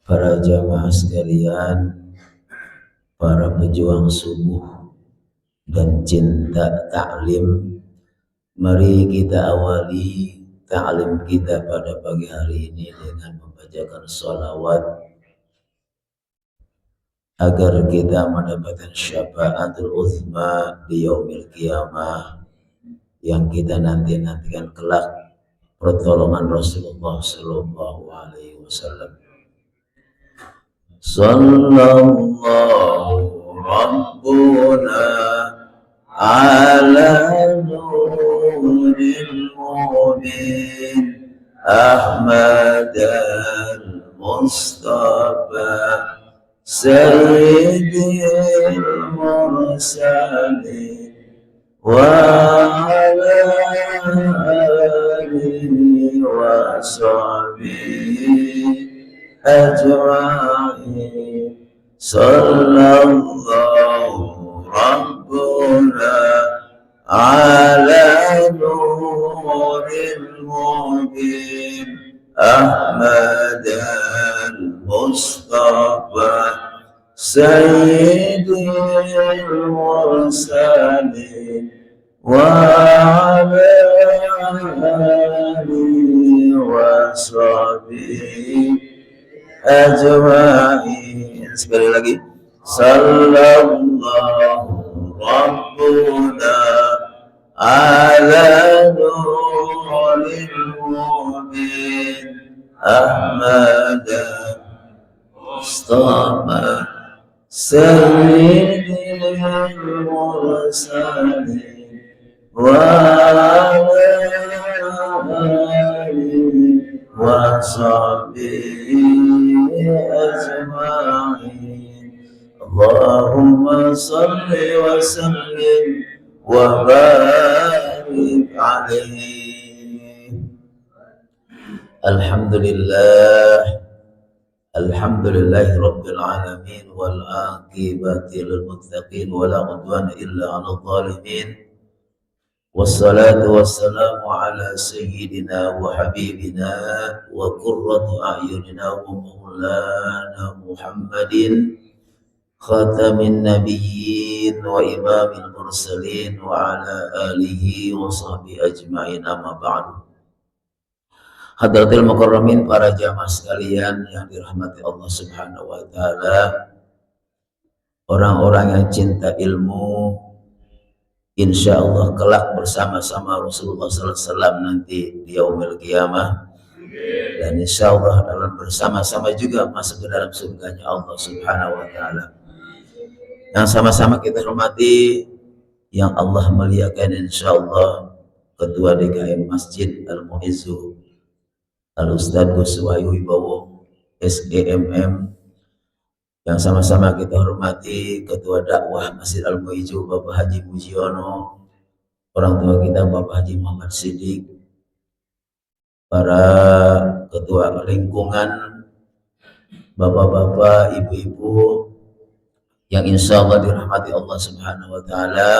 Para jamaah sekalian, para pejuang subuh dan cinta taklim, mari kita awali taklim kita pada pagi hari ini dengan membacakan sholawat agar kita mendapatkan syafaatul uzma di yaumil qiyamah yang kita nantikan kelak pertolongan Rasulullah sallallahu alaihi wasallam. Sallallahu Rabbuna ala nuril mubin Ahmad al-Mustafa Sayyidil Mursalin wa ala alihi wa sahbihi أجمعين صلى الله ربنا على نور المبين أحمد المصطفى سيد المرسلين وعلى آله وصحبه ajma'in. Sekali lagi, sallallahu rabbuna ala nuril mubin Ahmad Mustafa sayyidil mursalin wa ala alihi wa sahbihi أجمعين اللهم صل وسلم وبارك عليه الحمد لله رب العالمين والعاقبة للمتقين ولا عدوان إلا على الظالمين والصلاة والسلام على سيدنا وحبيبنا وقرة أعيننا ومولانا محمد خاتم النبيين وإمام المرسلين وعلى آله وصحبه أجمعين أما بعد. Hadratil mukarramin, para jamaah sekalian yang dirahmati Allah Subhanahu wa taala, orang-orang yang cinta ilmu, insya Allah kelak bersama-sama Rasulullah SAW nanti di yaumil qiyamah, dan insya Allah dalam bersama-sama juga masuk ke dalam surganya Allah Subhanahu wa taala. Yang sama-sama kita hormati, yang Allah muliakan insya Allah, Ketua DKM Masjid Al-Muizzu Al-Ustadz Gus Wahyu Wibowo SEMM, yang sama-sama kita hormati Ketua Dakwah Masjid Al-Muizzu Bapak Haji Mujiono, orang tua kita Bapak Haji Muhammad Siddiq, para ketua lingkungan, bapak-bapak, ibu-ibu yang insya Allah dirahmati Allah Subhanahu wa taala.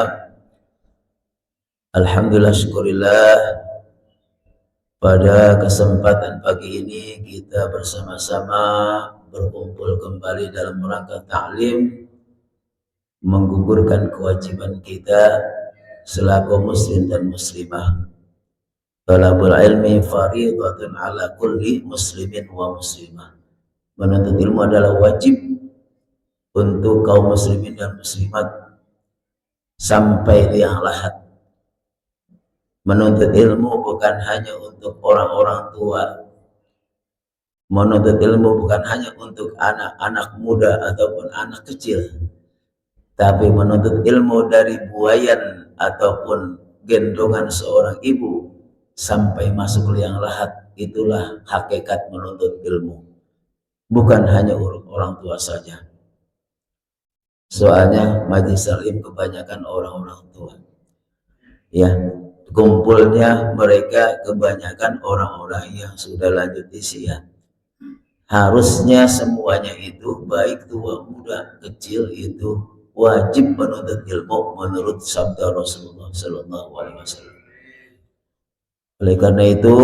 Alhamdulillah, syukurillah, pada kesempatan pagi ini kita bersama-sama berkumpul kembali dalam rangka ta'lim, menggugurkan kewajiban kita selaku muslim dan muslimah. Talabul ilmi fardhatun ala kulli muslimin wa muslimah. Menuntut ilmu adalah wajib untuk kaum muslimin dan muslimat sampai liang lahat. Menuntut ilmu bukan hanya untuk orang-orang tua, menuntut ilmu bukan hanya untuk anak-anak muda ataupun anak kecil, tapi menuntut ilmu dari buayan ataupun gendongan seorang ibu sampai masuk liang lahat. Itulah hakikat menuntut ilmu, bukan hanya orang tua saja. Soalnya majelis salim kebanyakan orang-orang tua, ya, kumpulnya mereka kebanyakan orang-orang yang sudah lanjut usia. Harusnya semuanya itu, baik tua muda kecil, itu wajib menuntut ilmu menurut sabda Rasulullah Sallallahu Alaihi Wasallam. Oleh karena itu,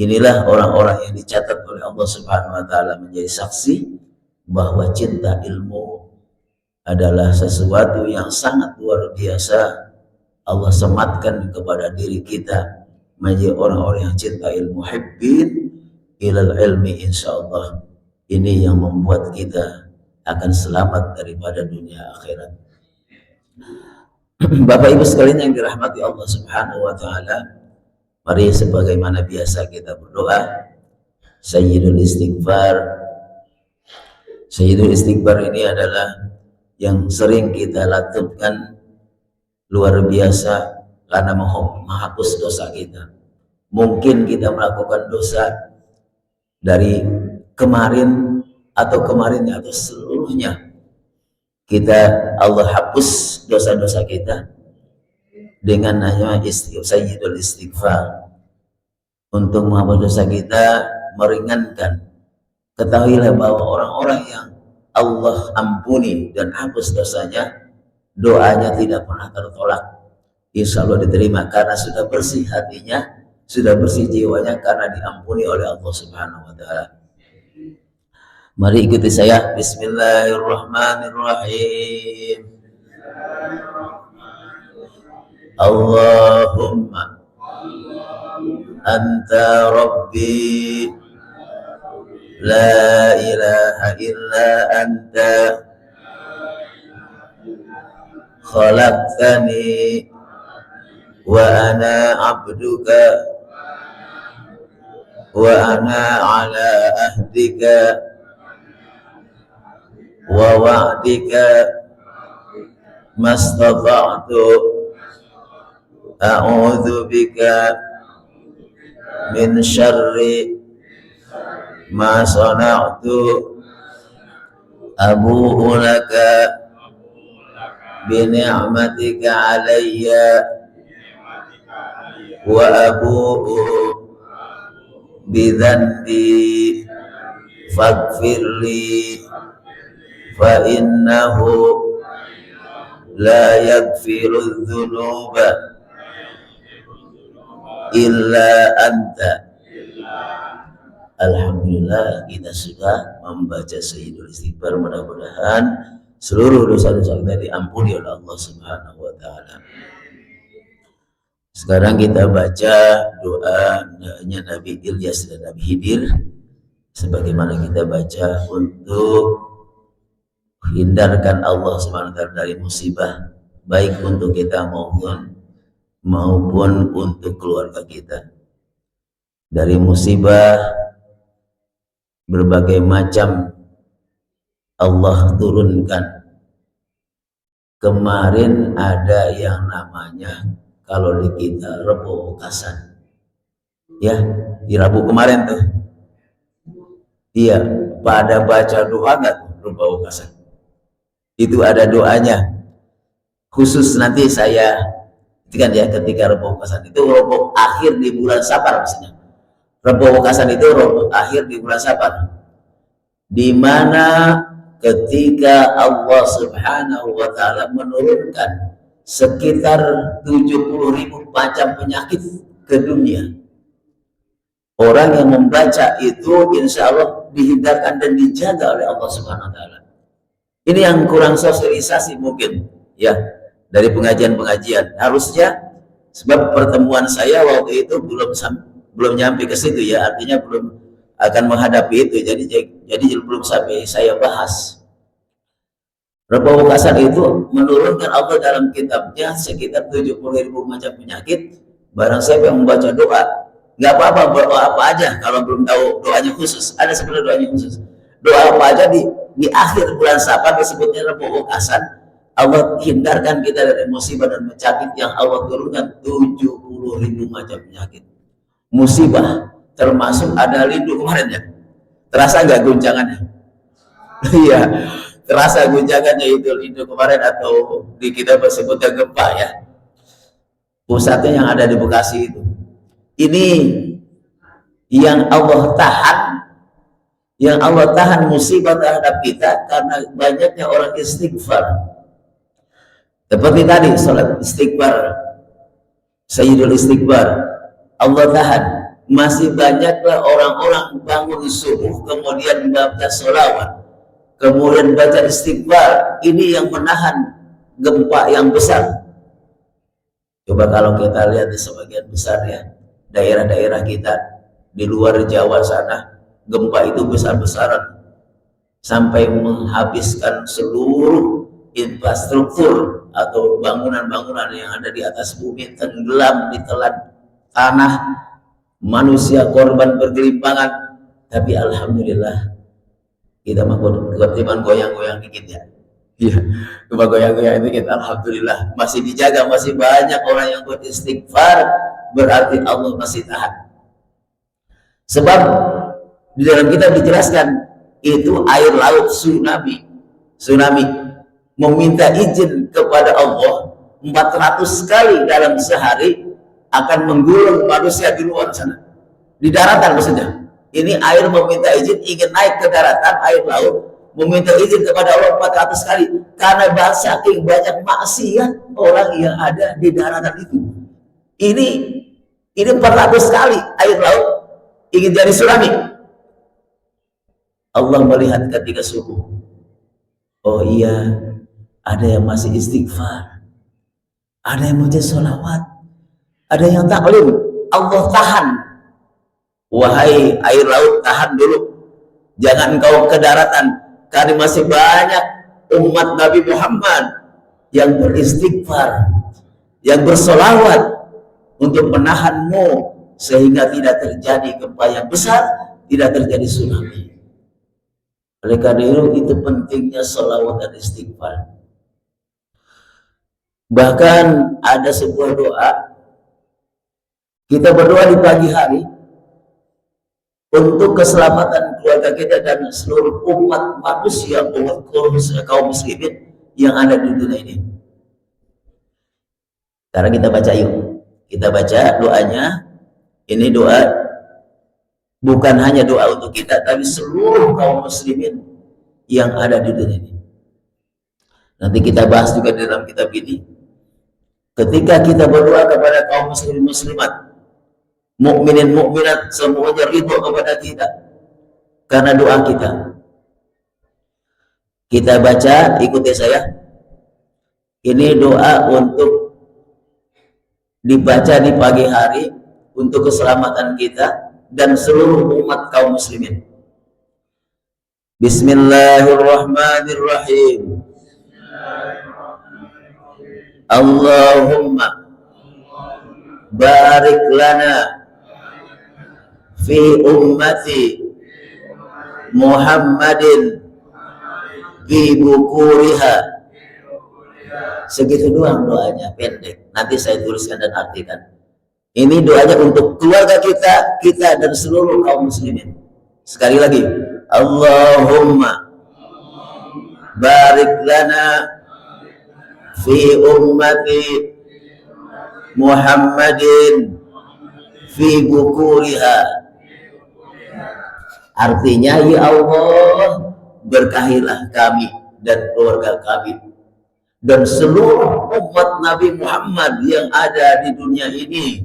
Inilah orang-orang yang dicatat oleh Allah Subhanahu wa taala menjadi saksi bahwa cinta ilmu adalah sesuatu yang sangat luar biasa. Allah sematkan kepada diri kita menjadi orang-orang yang cinta ilmu, hibbin ilal ilmi, insyaallah. Ini yang membuat kita akan selamat daripada dunia akhirat. Bapak Ibu sekalian yang dirahmati Allah Subhanahu wa taala, mari sebagaimana biasa kita berdoa. Sayyidul Istighfar. Sayyidul Istighfar ini adalah yang sering kita lakukan, luar biasa, karena menghapus dosa kita. Mungkin kita melakukan dosa dari kemarin atau kemarinnya atau seluruhnya, Allah hapus dosa-dosa kita dengan hanya Sayyidul Istighfar. Untuk menghapus dosa kita, meringankan. Ketahuilah bahwa orang-orang yang Allah ampuni dan hapus dosanya, doanya tidak pernah tertolak. Insya Allah diterima karena sudah bersih hatinya, sudah bersih jiwanya, karena diampuni oleh Allah Subhanahu wa taala. Mari ikuti saya. Bismillahirrahmanirrahim. Allahumma anta rabbi la ilaha illa anta khalaqtani wa ana abduka wa ana ala ahdika wa wa'dika mastata'tu a'udzu bika min syarri ma sana'tu abu'u laka bi ni'matika alayya wa abu'u bi dhanbi faghfirli fa innahu la yaghfiru dzunuba illa anta. Alhamdulillah, kita sudah membaca Sayyidul Istighfar. Mudah-mudahan seluruh dosa-dosa kita diampuni oleh Allah Subhanahu wa taala. Sekarang kita baca doanya Nabi Ilyas dan Nabi Khidir, sebagaimana kita baca untuk hindarkan Allah Subhanahu wa taala dari musibah, baik untuk kita maupun untuk keluarga kita. Dari musibah berbagai macam Allah turunkan. Kemarin ada yang namanya, kalau di kita, Rebo Wekasan. Ya, di Rabu kemarin tuh. Iya, pada baca doa nggak Rebo Wekasan? Itu ada doanya. Khusus nanti saya kan ya, ketika Rebo Wekasan itu Rebo akhir di bulan Safar maksudnya. Rebo Wekasan itu Rebo akhir di bulan Safar, di mana ketika Allah Subhanahu wa taala menurunkan sekitar 70.000 macam penyakit ke dunia. Orang yang membaca itu insya Allah dihindarkan dan dijaga oleh Allah Subhanahu wa taala. Ini yang kurang sosialisasi mungkin ya dari pengajian-pengajian. Harusnya, sebab pertemuan saya waktu itu belum nyampe ke situ ya, artinya belum akan menghadapi itu, jadi belum sampai saya bahas. Rebo Wekasan itu menurunkan Allah dalam kitabnya sekitar 70.000 macam penyakit. Barang siapa yang membaca doa, nggak apa-apa, doa apa aja, kalau belum tahu doanya khusus, ada sebenarnya doanya khusus. Doa apa aja di akhir bulan Safar disebutnya Rebo Wekasan, Allah hindarkan kita dari musibah dan penyakit yang Allah turunkan 70.000 macam penyakit. Musibah termasuk ada lindu kemarin ya. Terasa nggak guncangannya? Iya, terasa guncangannya itu lindu kemarin, atau di kita sebutnya gempa ya. Pusatnya yang ada di Bekasi itu. Ini yang Allah tahan musibah terhadap kita karena banyaknya orang istighfar. Seperti tadi salat istighfar, Sayyidul Istighfar, Allah tahan masih banyaklah orang-orang bangun subuh kemudian baca sholawat, kemudian baca istighfar. Ini yang menahan gempa yang besar. Coba kalau kita lihat di sebagian besar ya, daerah-daerah kita di luar Jawa sana, gempa itu besar-besaran sampai menghabiskan seluruh infrastruktur atau bangunan-bangunan yang ada di atas bumi, tenggelam ditelan tanah, manusia korban bergelimpangan. Tapi alhamdulillah kita cuma goyang-goyang dikit ya. Iya, cuma goyang-goyang dikit. Alhamdulillah masih dijaga, masih banyak orang yang beristighfar, berarti Allah masih tahan. Sebab di dalam kitab dijelaskan itu air laut tsunami meminta izin kepada Allah 400 kali dalam sehari akan menggulung manusia di luar sana, di daratan maksudnya. Ini air meminta izin, ingin naik ke daratan, air laut meminta izin kepada Allah 400 kali karena saking banyak maksiat orang yang ada di daratan itu. Ini 400 kali air laut ingin jadi tsunami. Allah melihat ketika subuh, oh iya, ada yang masih istighfar, ada yang mau jadi sholawat, ada yang taklim. Allah tahan. Wahai air laut, tahan dulu, jangan engkau ke daratan, karena masih banyak umat Nabi Muhammad yang beristighfar, yang bersolawat untuk menahanmu sehingga tidak terjadi gempa yang besar, tidak terjadi tsunami. Oleh karena itu pentingnya sholawat dan istighfar. Bahkan ada sebuah doa, kita berdoa di pagi hari untuk keselamatan keluarga kita dan seluruh umat manusia, umat kaum muslimin yang ada di dunia ini. Sekarang kita baca yuk. Kita baca doanya. Ini doa bukan hanya doa untuk kita, tapi seluruh kaum muslimin yang ada di dunia ini. Nanti kita bahas juga di dalam kitab ini. Ketika kita berdoa kepada kaum muslimin muslimat, mukminin mukminat, semuanya ridho kepada kita karena doa kita. Kita baca, ikuti saya. Ini doa untuk dibaca di pagi hari untuk keselamatan kita dan seluruh umat kaum muslimin. Bismillahirrahmanirrahim. Allahumma barik lana fi ummati Muhammadin fi bukuriha. Segitu doang doanya, pendek. Nanti saya tuliskan dan artikan. Ini doanya untuk keluarga kita dan seluruh kaum muslimin. Sekali lagi, Allahumma barik lana fi ummati Muhammadin fi bukuriha. Artinya, ya Allah, berkahilah kami dan keluarga kami dan seluruh umat Nabi Muhammad yang ada di dunia ini,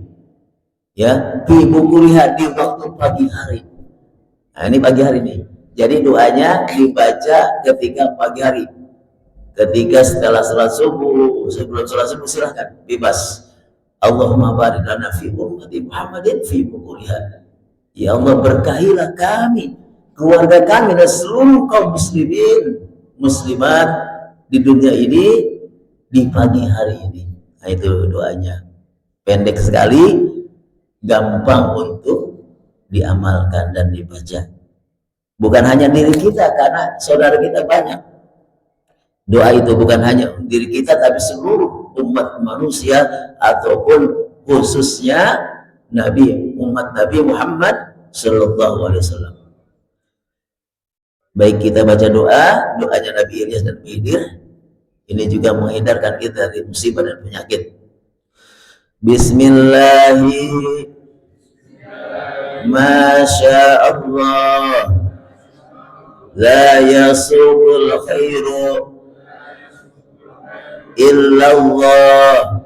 ya, fi bukuriha, di waktu pagi hari. Nah, ini pagi hari nih. Jadi doanya dibaca ketika pagi hari, ketika setelah sholat subuh, sebelum sholat subuh silahkan, bebas. Allahumma barik lana fi ummati Muhammadin fi bukuriha. Ya Allah, berkahilah kami, keluarga kami dan seluruh kaum muslimin muslimat di dunia ini di pagi hari ini. Nah, itu doanya. Pendek sekali, gampang untuk diamalkan dan dibaca. Bukan hanya diri kita, karena saudara kita banyak. Doa itu bukan hanya diri kita, tapi seluruh umat manusia ataupun khususnya umat Nabi Muhammad Sallallahu Alaihi Wasallam. Baik, kita baca doanya Nabi Ilyas dan Khidir. Ini juga menghindarkan kita dari musibah dan penyakit. Bismillahirrahmanirrahim. Masya Allah, la yasubul khairu illallah.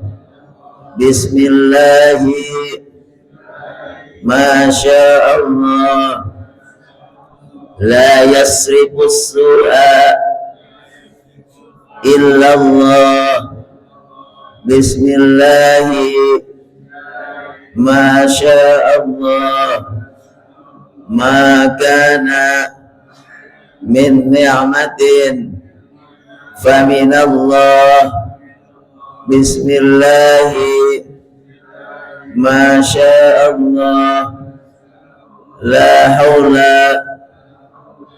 Bismillahirrahmanirrahim. Masya Allah. La yasrifus su'a illallah. Bismillahi. Masya Allah. Ma kana min ni'matin faminallah. Bismillahi. Masya Allah. La hawla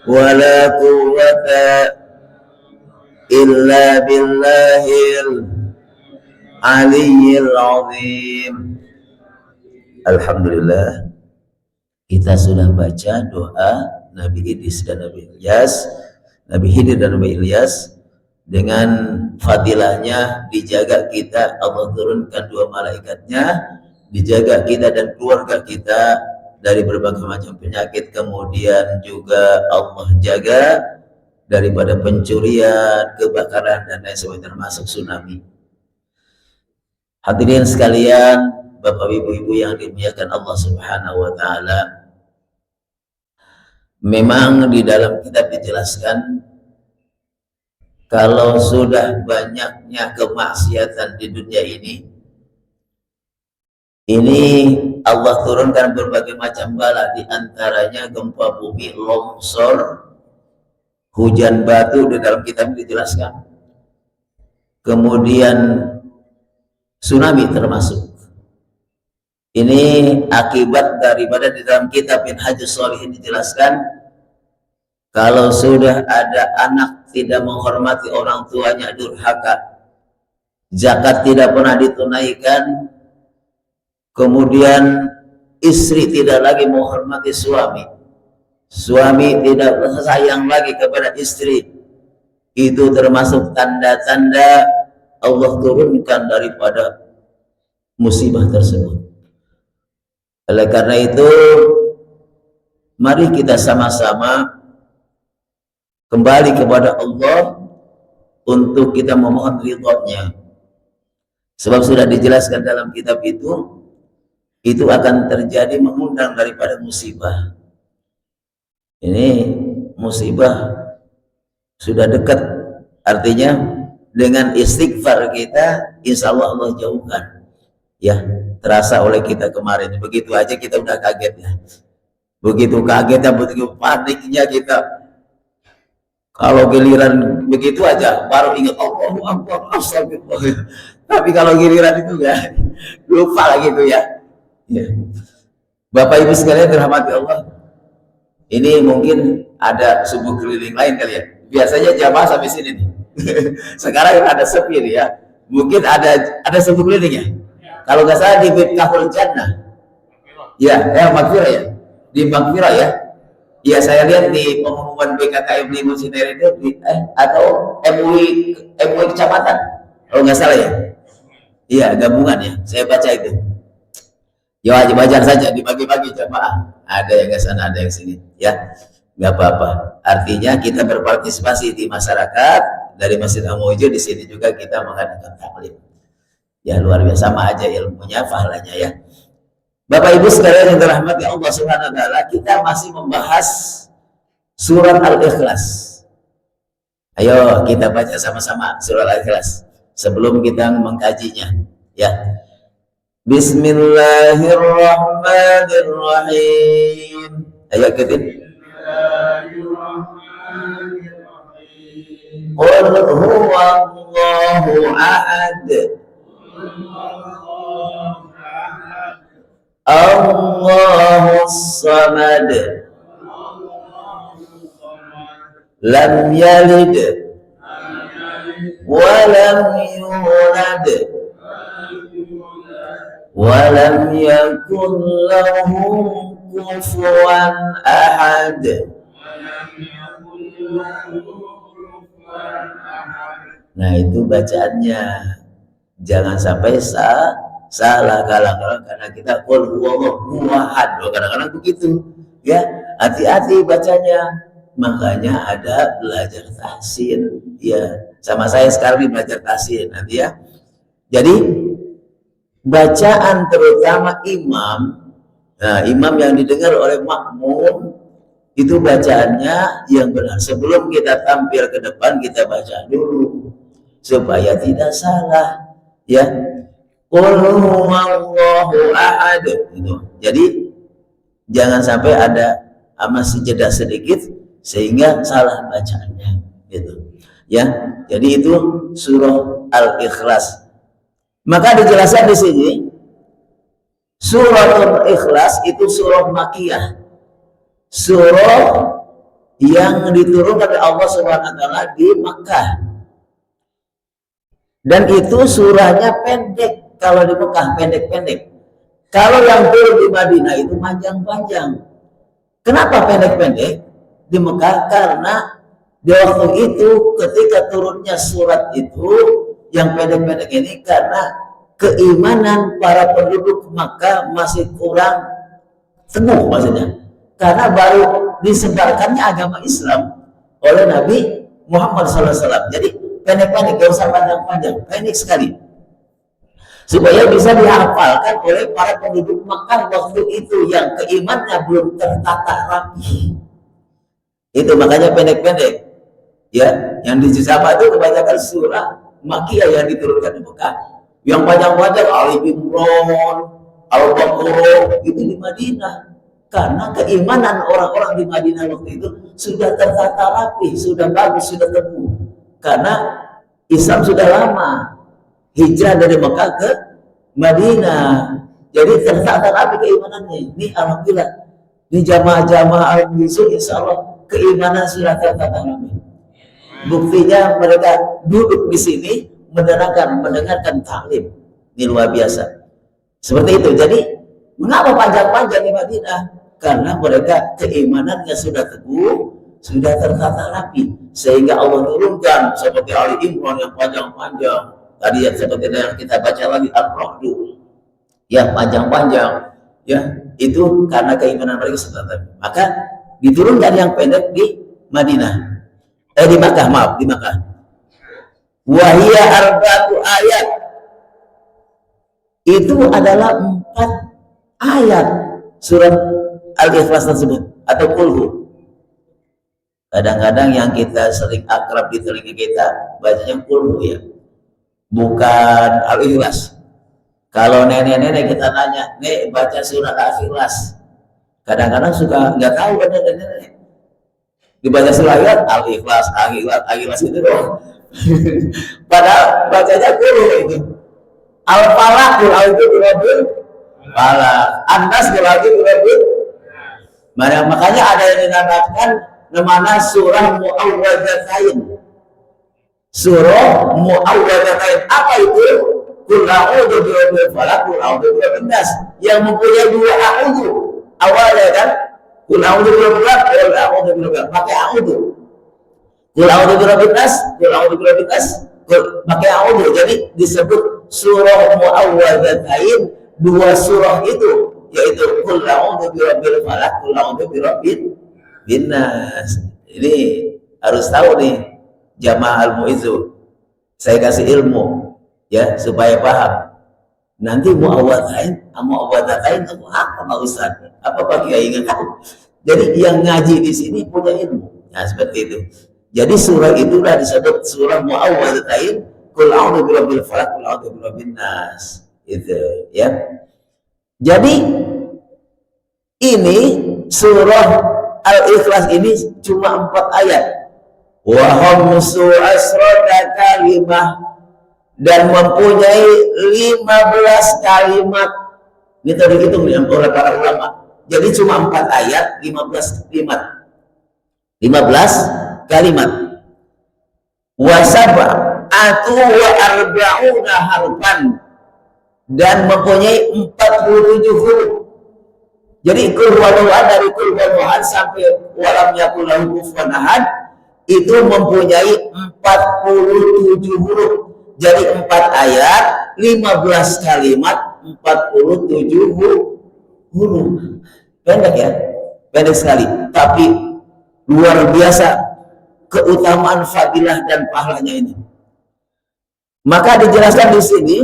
wa la quwwata illa billahil aliyyil azim. Alhamdulillah, kita sudah baca doa Nabi Idris dan Nabi Ilyas, Nabi Khidir dan Nabi Ilyas. Dengan fadilahnya dijaga kita, Allah turunkan 2 malaikatnya, dijaga kita dan keluarga kita dari berbagai macam penyakit. Kemudian juga Allah jaga daripada pencurian, kebakaran dan lain sebagainya, termasuk tsunami. Hadirin sekalian, Bapak Ibu yang dimuliakan Allah Subhanahu wa taala, memang di dalam kitab dijelaskan kalau sudah banyaknya kemaksiatan di dunia ini Allah turunkan berbagai macam bala, di antaranya gempa bumi, longsor, hujan batu, di dalam kitab dijelaskan. Kemudian tsunami termasuk. Ini akibat daripada di dalam kitab Minhajus Shalihin dijelaskan, kalau sudah ada anak tidak menghormati orang tuanya, durhaka, zakat tidak pernah ditunaikan, kemudian istri tidak lagi menghormati suami, suami tidak sayang lagi kepada istri, itu termasuk tanda-tanda Allah turunkan daripada musibah tersebut. Oleh karena itu, mari kita sama-sama kembali kepada Allah untuk kita memohon ridhonya. Sebab sudah dijelaskan dalam kitab itu akan terjadi mengundang daripada musibah. Ini musibah sudah dekat, artinya dengan istighfar kita, insya Allah Allah jauhkan. Ya, terasa oleh kita kemarin, begitu aja kita udah kaget ya. Begitu kagetnya, begitu paniknya kita. Kalau giliran begitu aja baru ingat Allahu Akbar, astagfirullah. Tapi kalau giliran itu ya lupa lagi itu ya. Bapak Ibu sekalian dirahmati Allah, ini mungkin ada subuh keliling lain kali ya. Biasanya jamaah sampai sini nih. Sekarang ada sepi nih ya. Mungkin ada subuh keliling ya. Kalau nggak salah di Miftahul Jannah. Ya, Magfirah ya. Di Magfirah ya. Ya, saya lihat di pengumuman BKKM Limun Siner itu atau MUI kecamatan, kalau nggak salah ya. Iya, gabungan ya. Saya baca itu. Ya, wajib ajar saja dibagi-bagi jamaah. Ada yang ke sana, ada yang sini. Ya, nggak apa-apa. Artinya kita berpartisipasi di masyarakat. Dari Masjid Amojo di sini juga kita mengadakan taklim. Ya, luar biasa, sama aja ilmunya, pahalanya ya. Bapak Ibu sekalian yang dirahmati Allah Subhanahu wa taala, kita masih membahas surat Al-Ikhlas. Ayo kita baca sama-sama surat Al-Ikhlas sebelum kita mengkajinya ya. Bismillahirrahmanirrahim. Ayo ikutin. Qul huwallahu ahad. Allahus samad. Lam yalid wa lam yulad wa lam yakul lahu kufuwan ahad. Nah, itu bacaannya. Jangan sampai salah kadang-kadang karena kita qul huwallahu ahad, kadang-kadang begitu ya. Hati-hati bacanya. Makanya ada belajar tahsin ya, sama saya sekarang belajar tahsin nanti ya. Jadi bacaan terutama imam Nah, imam yang didengar oleh makmum itu bacaannya yang benar. Sebelum kita tampil ke depan, kita baca dulu supaya tidak salah, ya. Qul huwallahu ahad. Gitu. Jadi jangan sampai ada masih jeda sedikit sehingga salah bacaannya, gitu. Ya. Jadi itu surah Al-Ikhlas. Maka dijelaskan di sini surah Al-Ikhlas itu surah Makkiyah. Surah yang diturunkan oleh Allah Subhanahu wa taala di Makkah. Dan itu surahnya pendek, kalau di Mekah pendek-pendek. Kalau yang turun di Madinah itu panjang-panjang. Kenapa pendek-pendek di Mekah? Karena di waktu itu ketika turunnya surat itu yang pendek-pendek ini karena keimanan para penduduk Makkah masih kurang teguh, maksudnya. Karena baru disebarkannya agama Islam oleh Nabi Muhammad SAW. Jadi pendek-pendek, gak usah panjang-panjang, pendek sekali. Supaya bisa dihafalkan oleh para penduduk Makkah waktu itu yang keimanannya belum tertata rapi. Itu makanya pendek-pendek. Ya, yang di Juzama itu kebanyakan surah Makkiyah yang diturunkan di Mekah. Yang panjang-panjang Ali Imran, Al-Baqarah itu di Madinah. Karena keimanan orang-orang di Madinah waktu itu sudah tertata rapi, sudah bagus, sudah teguh. Karena Islam sudah lama hijrah dari Mekah ke Madinah, jadi tertata rapi keimanannya. Ini alhamdulillah, ini jamaah-jamaah al-Musul, insya Allah keimanan sudah tertata rapi. Buktinya mereka duduk di sini mendengarkan taklim. Ini luar biasa. Seperti itu. Jadi mengapa panjang-panjang di Madinah? Karena mereka keimanannya sudah teguh, sudah tertata rapi, sehingga Allah turunkan seperti Ali Imran yang panjang-panjang. Tadi yang seperti yang kita baca lagi Al-Ra'd yang panjang-panjang, ya itu karena keimanan mereka sudah teguh. Maka diturunkan yang pendek di Madinah. Di Makkah, maaf, di Makkah. Wahia arba'atu ayat. Itu adalah 4 ayat surat Al-Ikhlas tersebut atau Qul. Kadang-kadang yang kita sering akrab di telinga kita bacanya Qul ya, bukan Al-Ikhlas. Kalau nenek-nenek kita nanya, "Nek, baca surat Al-Ikhlas." Kadang-kadang suka nggak tahu kan nenek-nenek. Dibaca surat Al-Ikhlas, Al-Ikhlas itu dong. Padahal bacanya Qul itu. Al-Falaq, Qul a'udzu birabbil falaq. An-Nas, Qul a'udzu birabbil. Makanya ada yang dinamakan namanya surah Mu'awwadzatain. Surah Mu'awwadzatain. Apa itu? Qul a'udzu birabbil falaq, Qul a'udzu birabbin nas. Yang mempunyai 2 a'udzu. Awalnya kan Qul a'udzu birabbil falaq, Qul a'udzu birabbin. Pakai a'udzu. Qul a'udzu birabbin nas, Qul a'udzu birabbin nas. Pakai a'udzu. Jadi disebut surah Mu'awwadzatain. 2 surah itu yaitu Qul a'udzu birabbil falaq, Qul a'udzu birabbin nas. Ini harus tahu nih jamaah al-mu'izzu. Saya kasih ilmu ya supaya paham. Nanti mu'awwadzatain itu apa Pak Ustaz? Apa Pak Kiai ingat? Jadi yang ngaji di sini punya ilmu. Nah, seperti itu. Jadi surah itulah disebut surah Mu'awwadzatain, Qul a'udzu birabbil falaq, Qul a'udzu birabbin nas. Itu ya. Jadi ini surah Al-Ikhlas ini cuma 4 ayat. Wa khamsu asrata kalimah, dan mempunyai 15 kalimat. Ini tadi dihitung oleh para ulama. Jadi cuma 4 ayat, 15 kalimat. 15 kalimat. Wa sab'atu wa arba'una harfan, dan mempunyai 47 huruf. Jadi Qul huwallahu ahad, dari Qul huwallahu ahad sampai walam yakul lahu kufuwan ahad itu mempunyai 47 huruf. Jadi 4 ayat, 15 kalimat, 47 huruf. Pendek ya, pendek sekali. Tapi luar biasa keutamaan, fadilah dan pahalanya ini. Maka dijelaskan di sini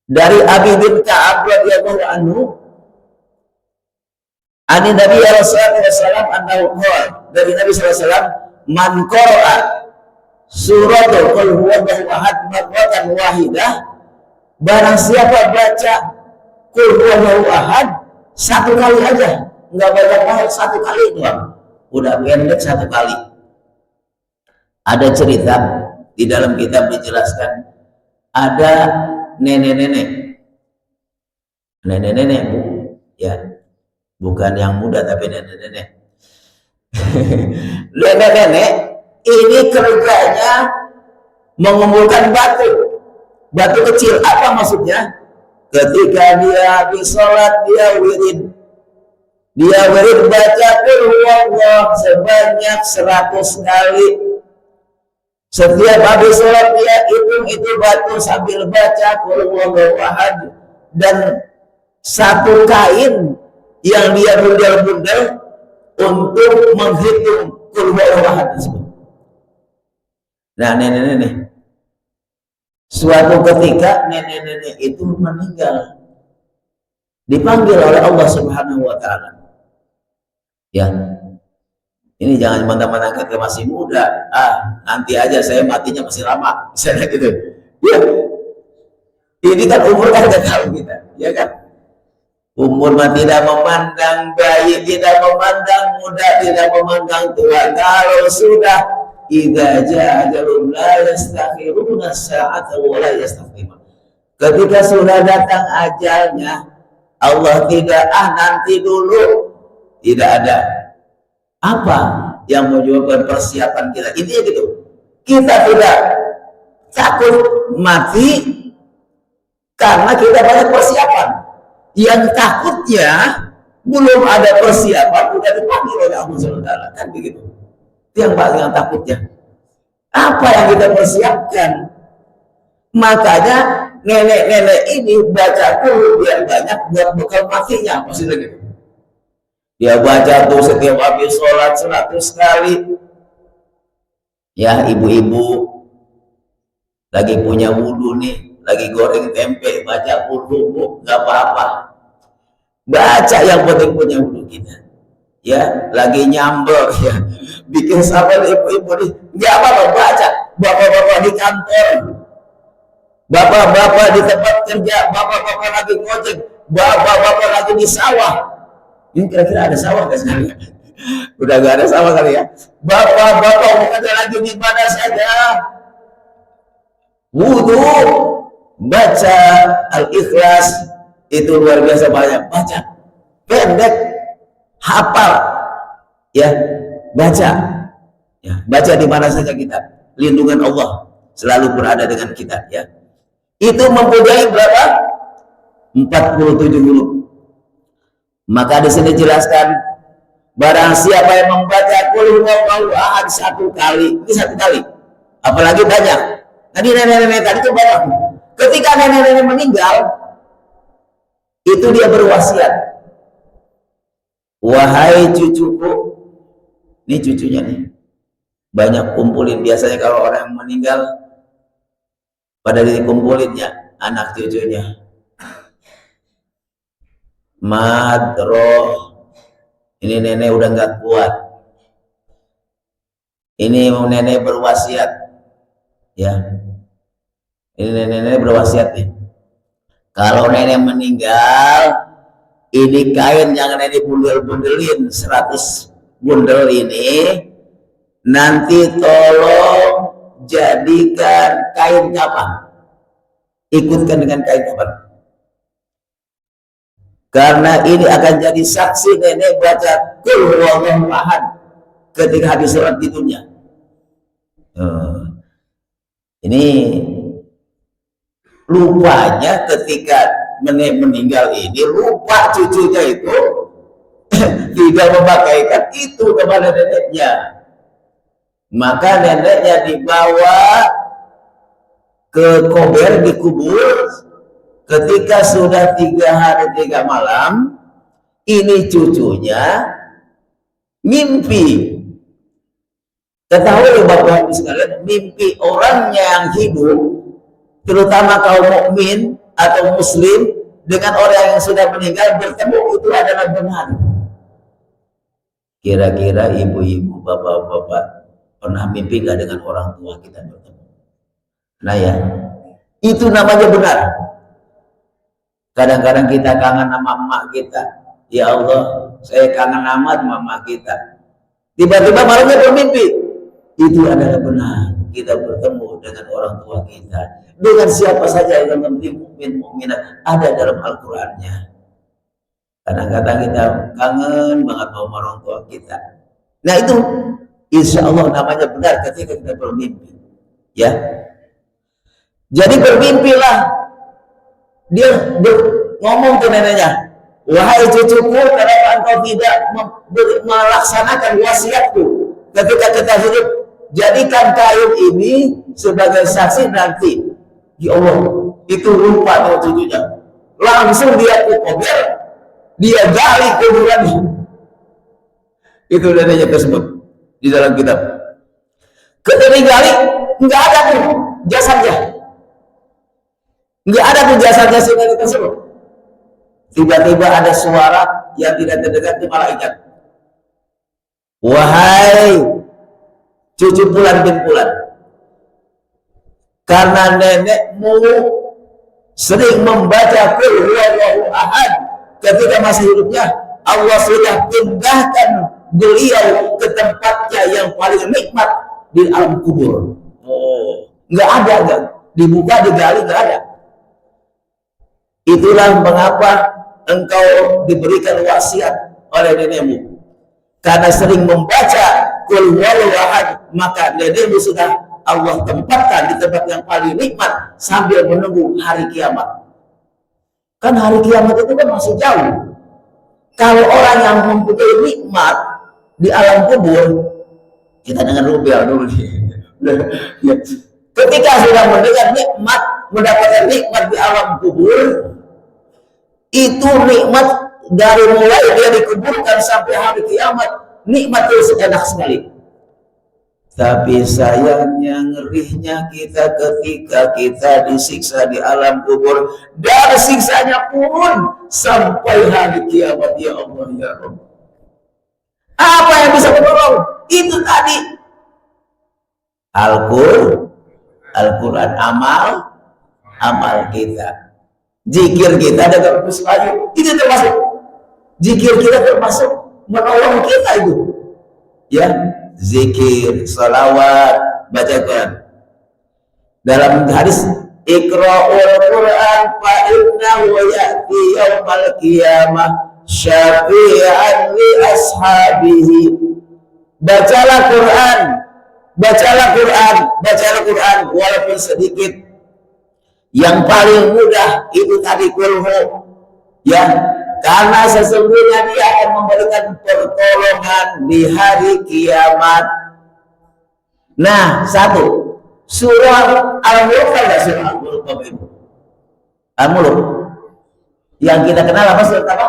dari Abi bin Ka'ab radhiyallahu anhu, ani Nabi sallallahu alaihi wasallam annahu qala, dari Nabi sallallahu alaihi wasallam, man qara'a suratul qul huwallahu ahad marratan wahidah, barang siapa baca qul huwallahu ahad satu kali aja, enggak banyak, satu kali doang, udah pendek satu kali. Ada cerita di dalam kitab dijelaskan, ada nenek-nenek Bu, ya, bukan yang muda tapi nenek-nenek. Nenek-nenek ini kerjanya mengumpulkan batu kecil. Apa maksudnya? Ketika dia habis sholat, dia wirid baca qul huwallah sebanyak 100 kali. Setiap habis sholat dia hitung itu batu sambil baca qul huwallahu ahad, dan satu kain yang dia bundel-bundel untuk menghitung qul huwallahu ahad tersebut. Nah, nenek-nenek, suatu ketika nenek-nenek itu meninggal, dipanggil oleh Allah Subhanahu wa taala. Ya, ini jangan mentang-mentang kita masih muda, nanti aja saya matinya masih lama, misalnya gitu. Ya, ini kan umur kan tidak tahu kita, ya kan? Umur mah tidak memandang bayi, tidak memandang muda, tidak memandang tua. Kalau sudah idza jaa ajalun la yastakhiruna sa'atan wa la yastaqdimun. Ketika sudah datang ajalnya, Allah tidak nanti dulu, tidak ada. Apa yang menyebabkan persiapan kita? Intinya gitu. Kita tidak takut mati karena kita banyak persiapan. Yang takutnya belum ada persiapan, sudah dipanggil oleh Allah SWT, kan begitu. Itu yang paling takutnya. Apa yang kita persiapkan? Makanya nenek-nenek ini baca dulu biar banyak buat bekal matinya, maksudnya gitu. Dia baca tuh setiap habis sholat 100 kali. Ya, ibu-ibu lagi punya wudhu nih, lagi goreng tempe, baca wudhu, nggak apa-apa. Baca, yang penting punya wudhu kita. Ya, lagi nyambel, ya, bikin sambal ibu-ibu nih, nggak apa-apa, baca. Bapak-bapak di kantor, bapak-bapak di tempat kerja, bapak-bapak lagi ngojek, bapak-bapak lagi di sawah. Ini kira-kira ada sawah nggak sekarang? Udah nggak ada sawah kali ya. Bapak-bapak bekerja lagi di mana saja, wudhu, baca Al-Ikhlas, itu luar biasa banyak. Baca pendek, hafal, ya, baca, ya, baca di mana saja kita. Lindungan Allah selalu berada dengan kita, ya. Itu mempunyai berapa? 47 huruf. Maka di sini jelaskan, barang siapa yang membaca qul huwallahu ahad satu kali, ini satu kali, apalagi banyak. Tadi nenek-nenek tadi itu banyak. Ketika nenek-nenek meninggal, itu dia berwasiat, wahai cucuku, ini cucunya nih, banyak kumpulin. Biasanya kalau orang yang meninggal pada dikumpulinnya anak cucunya. Madroh, ini nenek udah nggak kuat, ini nenek berwasiat, ya, ini nenek berwasiat nih, kalau nenek meninggal, ini kain jangan nenek bundel-bundelin, 100 bundel ini nanti tolong jadikan kain kapan, ikutkan dengan kain kapan. Karena ini akan jadi saksi nenek baca qul huwallahu ahad ketika habis sholat di dunia. Ini lupanya ketika nenek meninggal ini, lupa cucunya itu tidak memakaikan itu kepada neneknya. Maka neneknya dibawa ke kober, dikubur. Ketika sudah 3 hari 3 malam, ini cucunya mimpi. Ketahui Bapak Ibu sekalian, mimpi orang yang hidup, terutama kaum mukmin atau muslim dengan orang yang sudah meninggal bertemu itu adalah benar. Kira-kira ibu-ibu, bapak-bapak pernah mimpi gak dengan orang tua kita bertemu? Nah ya, itu namanya benar. Kadang-kadang kita kangen sama emak kita. Ya Allah, saya kangen amat mama kita. Tiba-tiba malamnya bermimpi. Itu adalah benar. Kita bertemu dengan orang tua kita. Dengan siapa saja yang menjadi mukmin mukminat ada dalam Al-Qur'annya. Kadang-kadang kita kangen banget sama orang tua kita. Nah itu insya Allah namanya benar ketika kita bermimpi. Ya. Jadi bermimpilah. Dia ngomong ke neneknya, wahai cucuku, kenapa engkau tidak melaksanakan wasiatku ketika kita hidup? Jadikan kain ini sebagai saksi nanti. Ya Allah, itu lupa tuh cucunya. Langsung dia kubur, dia gali kuburannya. Itu neneknya tersebut di dalam kitab. Ketika digali, nggak ada tuh jasadnya. Nggak ada tuh jasadnya si nenek tersebut. Tiba-tiba ada suara yang tidak terdengar di malaikat. Wahai cucu Fulan bin Fulan, karena nenekmu sering membaca Qul huwallahu ahad ketika masih hidupnya, Allah sudah pindahkan beliau ke tempatnya yang paling nikmat di alam kubur. Nggak ada, nggak dibuka, digali, nggak ada. Itulah mengapa engkau diberikan wasiat oleh nenekmu, karena sering membaca Qul huwallahu ahad, maka nenekmu sudah Allah tempatkan di tempat yang paling nikmat sambil menunggu hari kiamat. Kan hari kiamat itu kan masih jauh. Kalau orang yang mempunyai nikmat di alam kubur, kita dengan rupiah dulu nih. Ketika sudah mendengar nikmat, mendapatkan nikmat di alam kubur, itu nikmat dari mulai dia dikuburkan sampai hari kiamat, nikmat itu enak sekali. Tapi sayangnya, ngerinya kita ketika kita disiksa di alam kubur, dan siksanya pun sampai hari kiamat. Ya Allah, ya Rabb, apa yang bisa menolong? Itu tadi Al-Quran, amal kita, zikir kita dengan terus laju, itu termasuk zikir kita, termasuk menolong kita itu. Ya, zikir, salawat, baca Quran. Dalam hadis, Iqra'ul Quran fa innahu ya'ti yaumal qiyamah syafi'an li ashabihi. Bacalah Quran, bacalah Quran, bacalah Quran walaupun sedikit. Yang paling mudah itu tadi kulhu, ya, karena sesungguhnya dia akan memberikan pertolongan di hari kiamat. Nah, satu surah Al-Mulk, ada surah Al-Mulk, Al-Mulk yang kita kenal apa? Surat apa?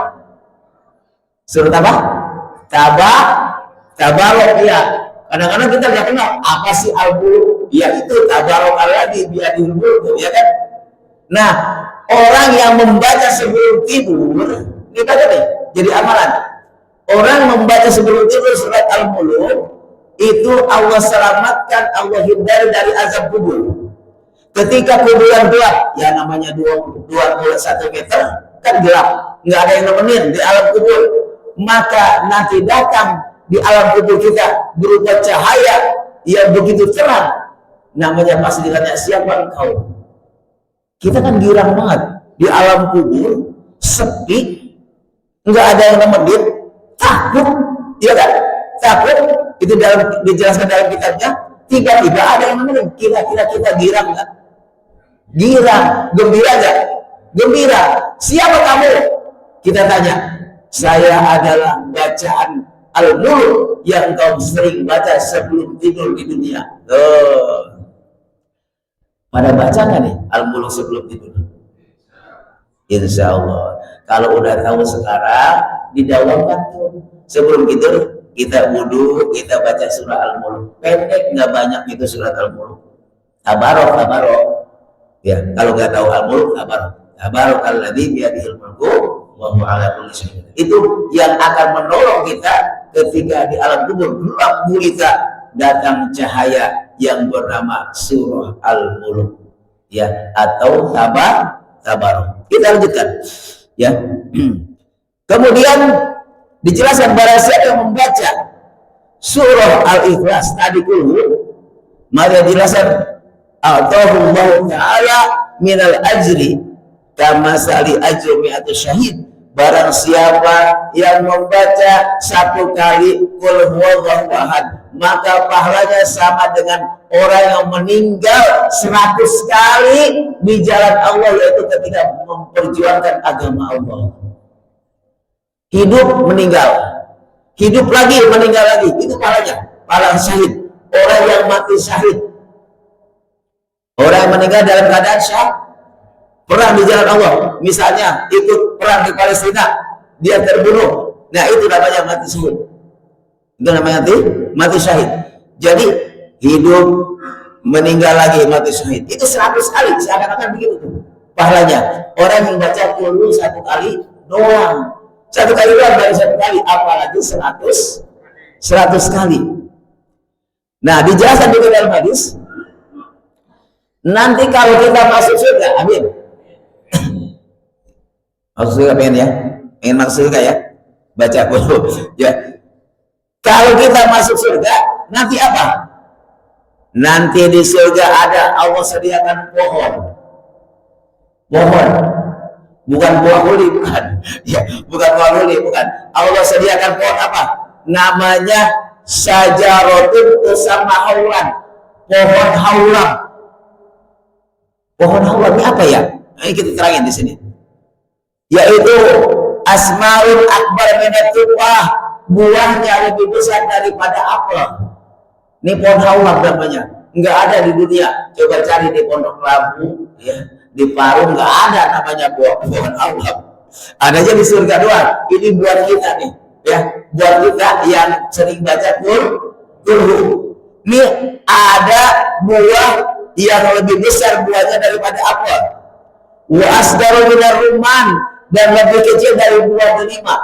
Surat apa? Tabarok, ya. Kadang-kadang kita nggak kenal apa sih Al-Mulk, ya itu tabarok alladzi biyadihil mulk, ya kan? Nah, orang yang membaca sebelum tidur, ini baca nih, jadi amalan. Orang membaca sebelum tidur surat Al-Mulk, itu Allah selamatkan, Allah hindari dari azab kubur. Ketika kuburan gelap, ya namanya 21 meter, kan gelap, nggak ada yang nemenin di alam kubur. Maka nanti datang di alam kubur kita berupa cahaya yang begitu terang. Namanya pasti ditanya, siapa engkau? Kita kan girang banget di alam kubur, sepi, nggak ada yang nemenin, takut, ya kan? Takut. Itu dijelaskan dalam kitabnya. Tiba-tiba ada yang nemenin. Kira-kira kita girang nggak? Girang, gembira nggak? Gembira. Siapa kamu? Kita tanya. Saya adalah bacaan Al-Mulk yang kau sering baca sebelum tidur di dunia. Pada baca nggak nih Al-Mulk sebelum tidur? Insya Allah. Kalau udah tahu sekarang, didawamkan tuh sebelum tidur, kita wudhu, kita baca surah Al-Mulk. Pendek, nggak banyak itu surat Al-Mulk. Tabarok. Ya, kalau nggak tahu Al-Mulk, Tabarakalladzi biyadihil mulku wa huwa ala kulli syai'in. Itu yang akan menolong kita ketika di alam kubur gelap gulita, datang cahaya yang bernama surah Al-Mulk, ya, atau Tabarok. Kita lanjutkan, ya. Kemudian dijelaskan barang siapa yang membaca surah Al-Ikhlas tadi kulhu, maka dijelaskan atahullahu ta'ala minal ajri kama sali ajru mi'atu syahid. Barang siapa yang membaca satu kali qul huwallahu ahad, maka pahalanya sama dengan orang yang meninggal 100 kali di jalan Allah, yaitu ketika memperjuangkan agama Allah. Hidup meninggal, hidup lagi meninggal lagi, itu pahalanya, pahala syahid. Orang yang mati syahid, orang yang meninggal dalam keadaan syahid, perang di jalan Allah, misalnya ikut perang di Palestina, dia terbunuh, nah itu namanya mati syahid. Itu namanya mati syahid. Jadi hidup meninggal lagi mati syahid, itu 100 kali, seakan-akan begitu pahalanya. Orang yang baca dulu 1 kali doang, 1 kali doang, dari 1 kali, apalagi 100 kali. Nah, dijelaskan juga dalam hadis, nanti kalau kita masuk surga, amin. Masuk surga pengen ya? Pengen masuk surga ya? Baca dulu ya. Kalau kita masuk surga, nanti apa? Nanti di surga ada, Allah sediakan pohon. Pohon. Bukan buah huli, bukan. Ya, bukan buah huli, bukan. Allah sediakan pohon apa? Namanya Syajaratun Tusamma Haulan. Pohon haulan. Pohon haulan ini apa ya? Nah, ini kita terangin di sini. Yaitu asmaul akbar minat tufah, buahnya lebih besar daripada apel. Ini pohon haulan namanya. Enggak ada di dunia. Coba cari di Pondok Labu, ya, di Parung, enggak ada namanya pohon haulan. Adanya di surga doang. Ini buat kita nih, ya, buat kita yang sering baca kulhu. Ini ada buah yang lebih besar buahnya daripada apel. Wa asdaru minar rumman, dan lebih kecil dari buah delima.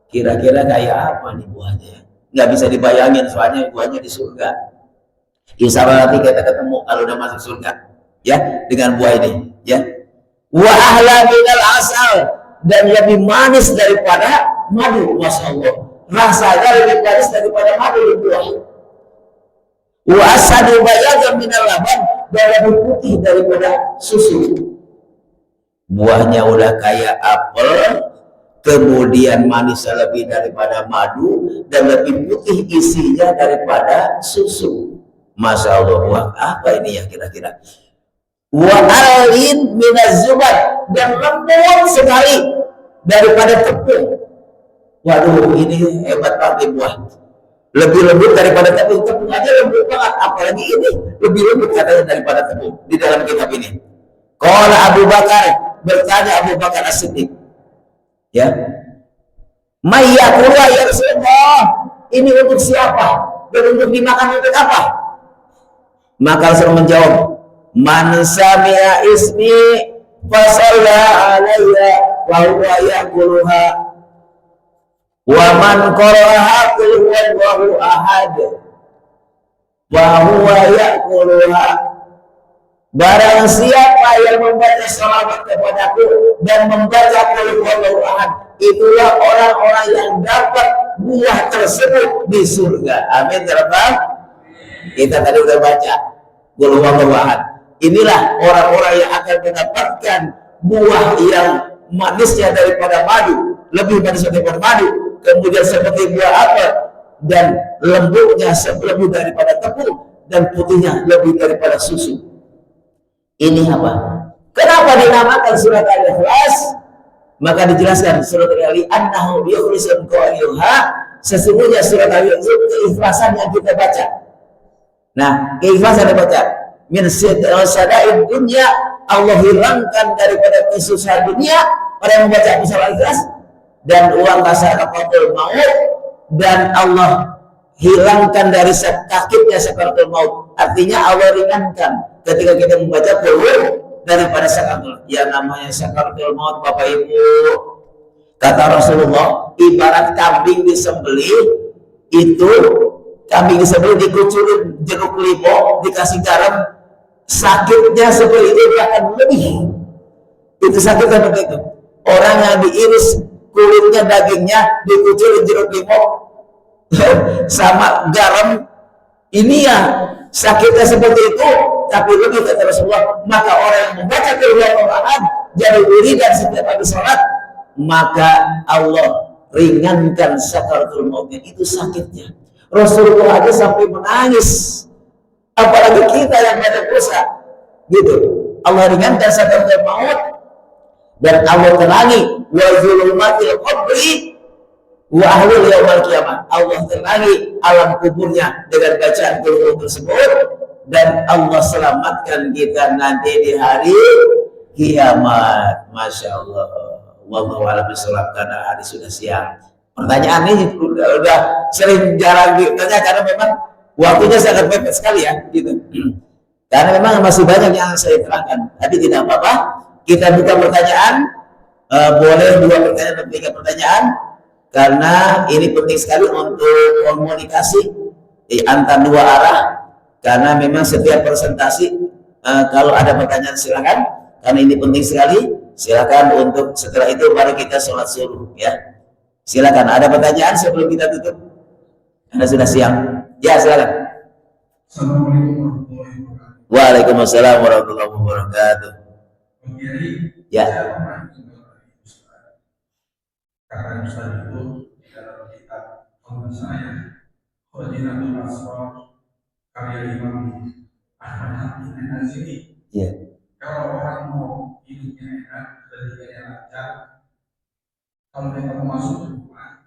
Kira-kira kayak apa nih buahnya? Nggak bisa dibayangin, soalnya buahnya di surga. Insya Allah nanti kita ketemu kalau udah masuk surga, ya, dengan buah ini, ya. Wa ahla minal asal, dan lebih manis daripada madu, masya Allah. Rasanya lebih manis daripada madu di buah. Wa asadu bayadan minal laban, dan lebih putih daripada susu. Buahnya udah kayak apel, kemudian manisnya lebih daripada madu, dan lebih putih isinya daripada susu. Masya Allah, buah apa ini ya kira-kira? Wa alin minaz zubat, dan lembut sekali daripada tepung. Waduh, ini hebat banget buah. Lebih lembut daripada tepung. Tepung aja lembut banget, apalagi ini lebih lembut katanya daripada tepung di dalam kitab ini. Qala Abu Bakar, bertanya Abu Bakar As-Siddiq, ya, mayyakula ya Rasulullah, ini untuk siapa dan untuk dimakan untuk apa? Maka Rasul menjawab, man sami'a ismi fasalla alayya wa huwa ya'kuluha wa man qara'aha qul huwallahu ahad wa huwa ya'kuluha. Barang siapa yang membaca salawat kepadaku dan membaca qul huwallahu ahad, itulah orang-orang yang dapat buah tersebut di surga. Amin ya Rabbal. Kita tadi sudah baca qul huwallahu ahad. Inilah orang-orang yang akan mendapatkan buah yang manisnya daripada madu, lebih manis daripada madu, kemudian seperti buah apel, dan lembutnya lebih daripada tepung, dan putihnya lebih daripada susu. Ini apa? Kenapa dinamakan surat Al-Ikhlas? Maka dijelaskan surat Al-Ikhlas annahu yukhlisun qailuha, sesungguhnya surat Al-Ikhlas itu keikhlasan yang kita baca. Nah, keikhlasan yang dibaca min sada'id dunya, Allah hilangkan daripada kesusahan dunia pada yang membaca surat Al-Ikhlas, dan uang kasaratul maut, dan Allah hilangkan dari sakitnya sakaratul maut. Artinya Allah ringankan ketika kita membaca qul daripada sakaratul. Yang namanya sakaratul maut, Bapak Ibu, kata Rasulullah, ibarat kambing disembelih itu, kambing disembelih dikucurin jeruk limau, dikasih garam, sakitnya seperti itu akan lebih. Itu sakitnya begitu. Orang yang diiris kulitnya, dagingnya, dikucurin jeruk limau sama garam, ini ya sakitnya seperti itu, tapi lebih kata Rasulullah. Maka orang yang membaca Al-Quran jadi wiridan setiap habis sholat, maka Allah ringankan sakaratul mautnya, itu sakitnya. Rasulullah aja sampai menangis, apalagi kita yang banyak dosa, gitu. Allah ringankan sakaratul maut dan Allah terangi wa zulumatil qabri wa ahlul yaumal qiyamah. Allah terangi alam kuburnya dengan bacaan Qur'an tersebut, dan Allah selamatkan kita nanti di hari kiamat. Masya Allah. Wallahu a'lam bishawab, karena hari sudah siang. Pertanyaan ini udah sering jarang ditanya karena memang waktunya sangat mepet sekali ya, gitu. Karena memang masih banyak yang saya terangkan, tapi tidak apa-apa. Kita buka pertanyaan, boleh 2 pertanyaan atau 3 pertanyaan, karena ini penting sekali untuk komunikasi antar 2 arah. Karena memang setiap presentasi, kalau ada pertanyaan silakan, karena ini penting sekali. Silakan, untuk setelah itu baru kita sholat subuh ya. Silakan, ada pertanyaan sebelum kita tutup? Anda sudah siang. Ya, silakan. Assalamualaikum warahmatullahi wabarakatuh. Waalaikumsalam warahmatullahi wabarakatuh. Ya. Kata Ustaz itu di dalam kitab kalau saya Khadiratul Asrar karya Imam Ahmad Hakim An-Naziri. Ya. Kalau orang mau hidupnya enak, ketiganya lancar, kalau kita mau masuk ke rumah,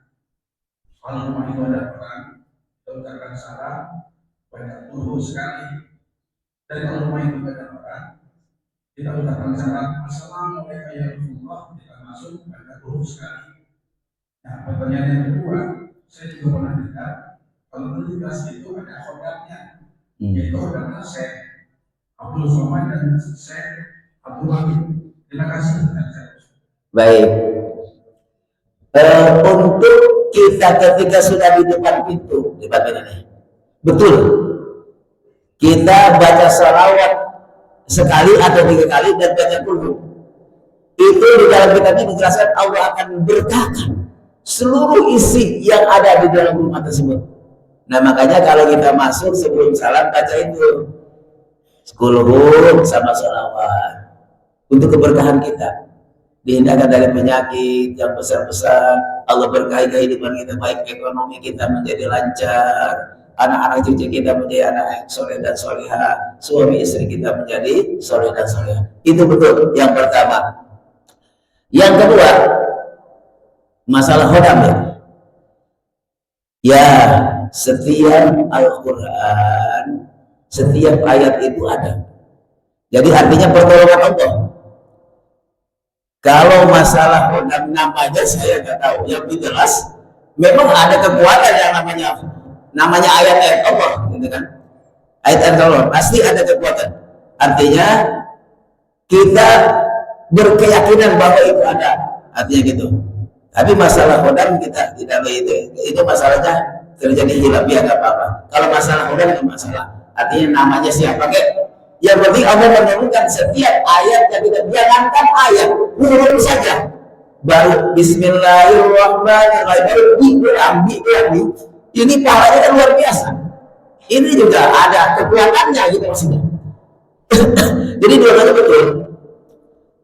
kalau rumah itu ada orang, kita ucapkan salam, banyak turun sekali. Dan kalau rumah itu ada orang, kita ucapkan salam, assalamualaikum ya Rasulullah, kita masuk, banyak turun sekali. Nah, pertanyaan yang kedua, saya juga pernah dengar, kalau tugas itu ada khodamnya, yaitu khodamnya Syekh Abdul Somad dan Syekh Abdul Wahid. Terima kasih. Baik. Untuk kita ketika sudah di depan pintu, ini, betul, kita baca salawat sekali atau 3 kali dan baca dulu. Itu di dalam kitab ini dijelaskan Allah akan berkahkan seluruh isi yang ada di dalam rumah tersebut. Nah, makanya kalau kita masuk sebelum salam baca itu 10 sama salawat untuk keberkahan kita. Dihindarkan dari penyakit yang besar-besar, Allah berkahi kehidupan kita, baik ekonomi kita menjadi lancar, anak-anak cucu kita menjadi anak yang soleh dan solehah, suami istri kita menjadi soleh dan solehah. Itu betul yang pertama. Yang kedua, masalah khodam ya. Ya, setiap Al-Quran, setiap ayat itu ada. Jadi artinya pertolongan Allah. Kalau masalah khodam namanya saya nggak tahu. Yang jelas memang ada kekuatan yang namanya ayat-ayat Allah, gitu kan? Ayat-ayat Allah pasti ada kekuatan. Artinya kita berkeyakinan bahwa itu ada. Artinya gitu. Tapi masalah khodam kita tidak itu masalahnya terjadi hilaf ya, nggak apa-apa. Kalau masalah khodam itu masalah. Artinya namanya siapa kek? Yang penting Allah menurunkan setiap ayat yang kita jangankan ayat, huruf saja. Baru Bismillahirrahmanirrahim, baru ini pahalanya kan luar biasa. Ini juga ada kekuatannya gitu maksudnya. Jadi dua-duanya betul.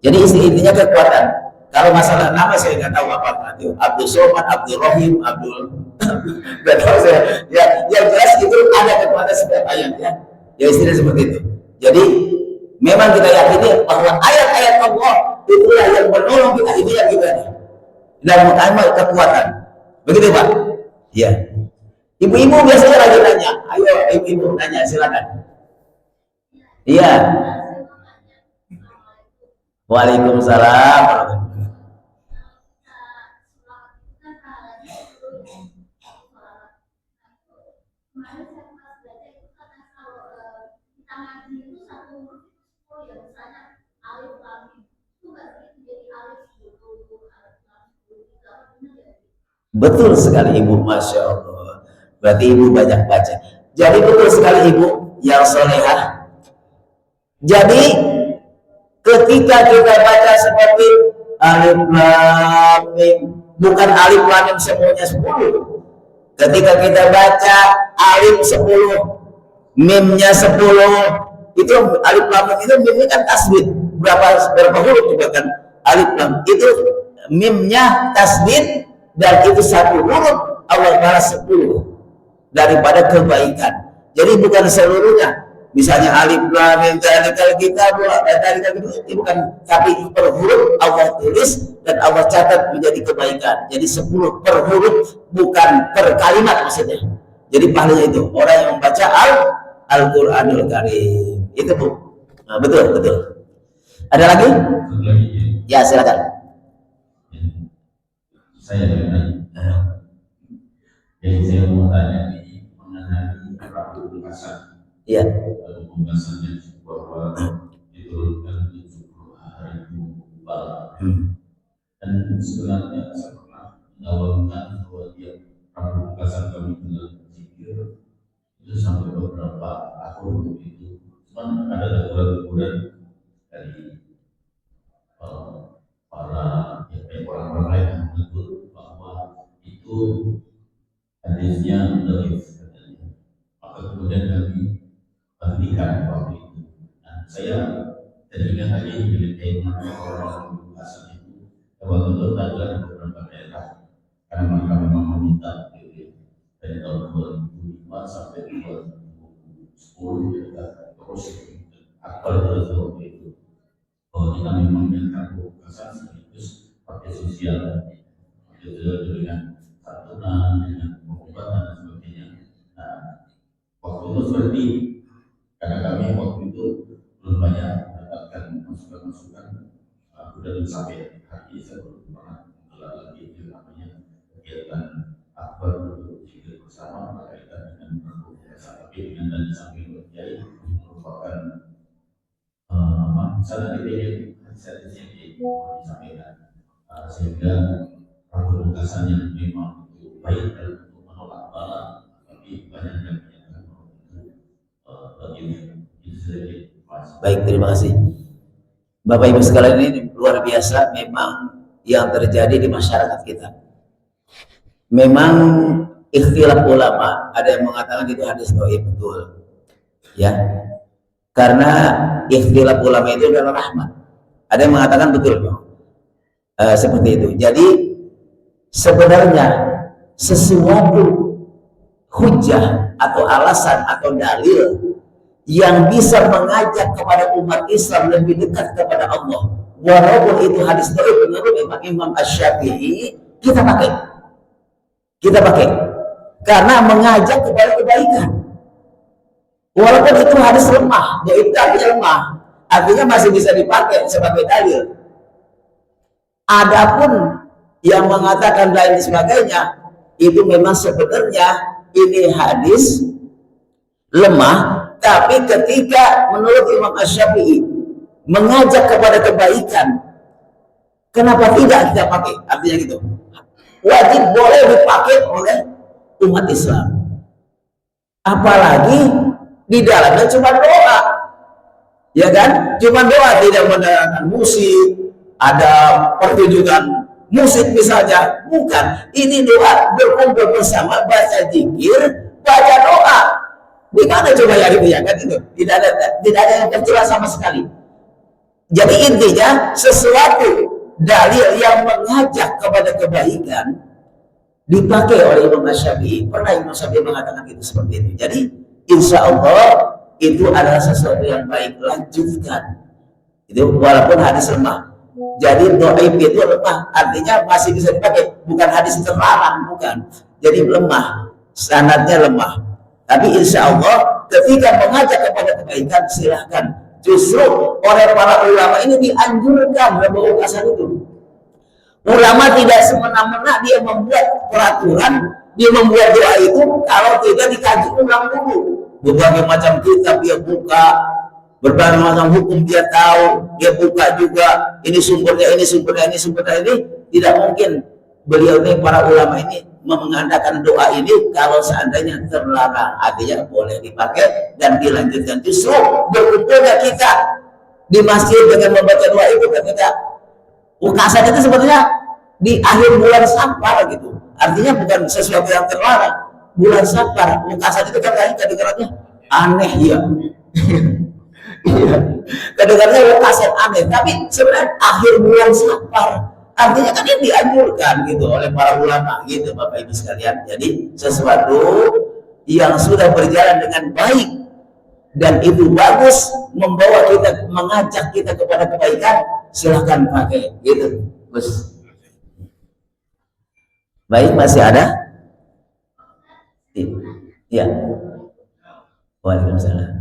Jadi intinya kekuatan. Kalau masalah nama saya nggak tahu apa itu. Abdul Somad, Abdul Rahim, Abdul nggak tahu saya. Ya, yang jelas itu ada kekuatan setiap ayat ya. Ya istilah seperti itu. Jadi memang kita yakini bahwa ayat-ayat Allah itulah yang menolong kita, itu yang kita dan mengamal kekuatan. Begitu Pak? Iya. Ibu-ibu biasanya lagi nanya. Ayo ibu-ibu nanya, silakan. Iya. Waalaikumsalam. Betul sekali Ibu, Masya Allah. Berarti Ibu banyak baca. Jadi betul sekali Ibu yang solehah. Jadi ketika kita baca seperti alif lam mim, bukan alif lam mim semuanya 10. Ketika kita baca alif 10, mimnya 10, itu alif lam mim itu mimnya kan tasdid. Berapa huruf juga kan alif lam itu mimnya tasdid, dan itu satu huruf Allah balas 10 daripada kebaikan. Jadi bukan seluruhnya. Misalnya alif lam mim dzalikal kitab itu bukan, tapi per huruf Allah tulis dan Allah catat menjadi kebaikan. Jadi 10 per huruf, bukan per kalimat maksudnya. Jadi pahalanya itu orang yang membaca Al-Qur'anul Karim. Itu Bu. Nah, betul. Ada lagi? Ya, silakan. Saya bertanya. Jadi saya mau tanya mengenai Rabu Pungkasan. Iya. Pungkasannya bahwa diturunkan 70 hari Mubarak. Dan sebenarnya saya pernah menawarkan bahwa dia Rabu Pungkasan kami dengan zikir itu sampai beberapa tahun itu. Cuman ada teguran-teguran dari para orang-orang lain yang menyebut bahwa itu hadisnya dhaif katanya. Maka kemudian kami hentikan waktu itu. Nah, saya teringat tadi dengan orang Pungkasan itu bahwa betul adalah beberapa daerah karena mereka memang meminta dari tahun 2005 sampai 2010 kita terus akal terus waktu itu bahwa kita memang menginginkan Pungkasan sekaligus pakai sosial dengan santunan, dengan pengobatan dan sebagainya. Nah, waktu itu seperti karena kami waktu itu belum banyak mendapatkan masukan-masukan, sudah sampai hari ini saya belum pernah menggelar lagi itu namanya kegiatan akbar untuk zikir bersama berkaitan dengan Pungkasan, tapi dengan dan sambil berjaya merupakan misalnya di hadis yang disampaikan sehingga Rabu Pungkasan yang memang itu baik dan untuk menolak bala, tapi banyak yang menyatakan bahwa itu sedikit. Baik, terima kasih Bapak Ibu sekalian. Ini luar biasa memang yang terjadi di masyarakat kita. Memang ikhtilaf ulama, ada yang mengatakan itu hadis dhaif, betul ya, karena ikhtilaf ulama itu adalah rahmat. Ada yang mengatakan betul seperti itu. Jadi sebenarnya sesuatu hujah atau alasan atau dalil yang bisa mengajak kepada umat Islam lebih dekat kepada Allah, walaupun itu hadis dhaif menurut Imam Asy-Syafi'i, kita pakai karena mengajak kepada kebaikan. Walaupun itu hadis lemah, dhaif artinya lemah, artinya masih bisa dipakai sebagai dalil. Adapun yang mengatakan lain sebagainya, itu memang sebenarnya ini hadis lemah, tapi ketika menurut Imam Asy-Syafi'i mengajak kepada kebaikan, kenapa tidak kita pakai? Artinya gitu, wajib boleh dipakai oleh umat Islam. Apalagi di dalamnya cuma doa, ya kan? Cuma doa, tidak mendengarkan musik, ada pertunjukan musik misalnya, bukan. Ini doa berkumpul bersama, baca zikir, baca doa. Di mana coba ya itu ya kan, itu tidak ada yang tercela sama sekali. Jadi intinya sesuatu dalil yang mengajak kepada kebaikan dipakai oleh Imam Asy-Syafi'i. Pernah Imam Asy-Syafi'i mengatakan itu seperti itu. Jadi insya Allah itu adalah sesuatu yang baik, lanjutkan. Itu walaupun hadis lemah. Jadi dhaif itu lemah, artinya masih bisa dipakai, bukan hadis terlarang, bukan. Jadi lemah, sanadnya lemah. Tapi insya Allah ketika mengajak kepada kebaikan, silahkan. Justru oleh para ulama ini dianjurkan Rabu Pungkasan itu. Ulama tidak semena-mena dia membuat peraturan, dia membuat doa itu kalau tidak dikaji ulang dulu. Berbagai macam kitab dia buka, berbagai macam hukum dia tahu, dia buka juga, ini sumbernya ini, tidak mungkin beliau ini, para ulama ini mengandalkan doa ini kalau seandainya terlarang, artinya boleh dipakai dan dilanjutkan. Justru berkumpulnya kita di masjid dengan membaca doa itu ketika ukasan itu sebetulnya di akhir bulan Safar gitu, artinya bukan sesuatu yang terlarang. Bulan Safar, ukasan itu kan kadang-kadang aneh ya. Iya, kadang-kadang ukasan aneh, tapi sebenarnya akhir bulan Safar, artinya kan ini dianjurkan gitu oleh para ulama gitu, Bapak Ibu sekalian. Jadi sesuatu yang sudah berjalan dengan baik dan itu bagus, membawa kita, mengajak kita kepada kebaikan, silahkan pakai gitu, Gus. Baik, masih ada? Iya. Waalaikumsalam.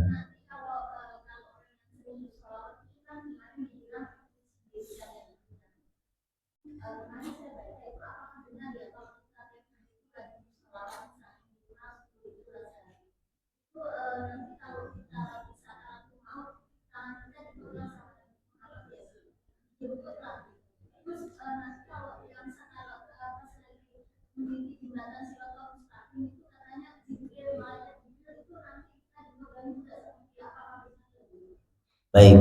Baik,